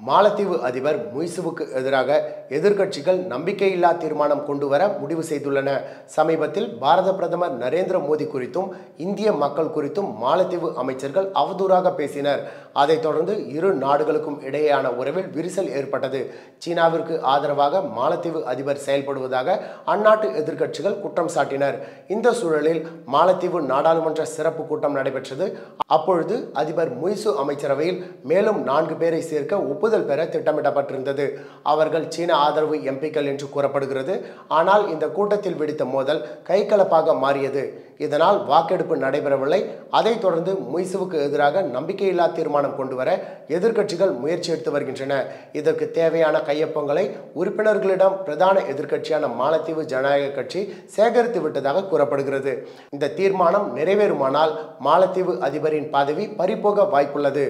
மாலத்தீவு அதிபர் முய்சுவுக்கு எதிராக எதிர்க்கட்சிகள் நம்பிக்கையில்லா தீர்மானம் கொண்டுவர முடிவு செய்துள்ளன. சமீபத்தில் பாரத பிரதமர் நரேந்திர மோடி குறித்தும் இந்திய மக்கள் குறித்தும் மாலத்தீவு அமைச்சர்கள் அவதூறாக பேசினர். அதைத் தொடர்ந்து இரு நாடுகளுக்கும் இடையேயான உறவில் விரிசல் ஏற்பட்டது. சீனாவிற்கு ஆதரவாக மாலத்தீவு அதிபர் செயல்படுவதாக அந்நாட்டு எதிர்க்கட்சிகள் குற்றம் சாட்டினர். இந்த சூழலில் மாலத்தீவு நாடாளுமன்ற சிறப்பு கூட்டம் நடைபெற்றது. அப்பொழுது அதிபர் முய்சு அமைச்சரவையில் மேலும் 4 பேரை சேர்க்க ஒப்புதல் பெற திட்டமிடப்பட்டிருந்தது. அவர்கள் சீன ஆதரவு எம்பிக்கள் என்று கூறப்படுகிறது. ஆனால் இந்த கூட்டத்தில் வெடித்த மோதல் கைகலப்பாக மாறியது. இதனால் வாக்கெடுப்பு நடைபெறவில்லை. அதைத் தொடர்ந்து முய்சுவுக்கு எதிராக நம்பிக்கையில்லா தீர்மானம் கொண்டுவர எதிர்க்கட்சிகள் முயற்சி எடுத்து வருகின்றன. இதற்கு தேவையான கையொப்பங்களை உறுப்பினர்களிடம் பிரதான எதிர்க்கட்சியான மாலத்தீவு ஜனநாயக கட்சி சேகரித்து விட்டதாக கூறப்படுகிறது. இந்த தீர்மானம் நிறைவேறுமானால் மாலத்தீவு அதிபரின் பதவி பறிபோக வாய்ப்புள்ளது.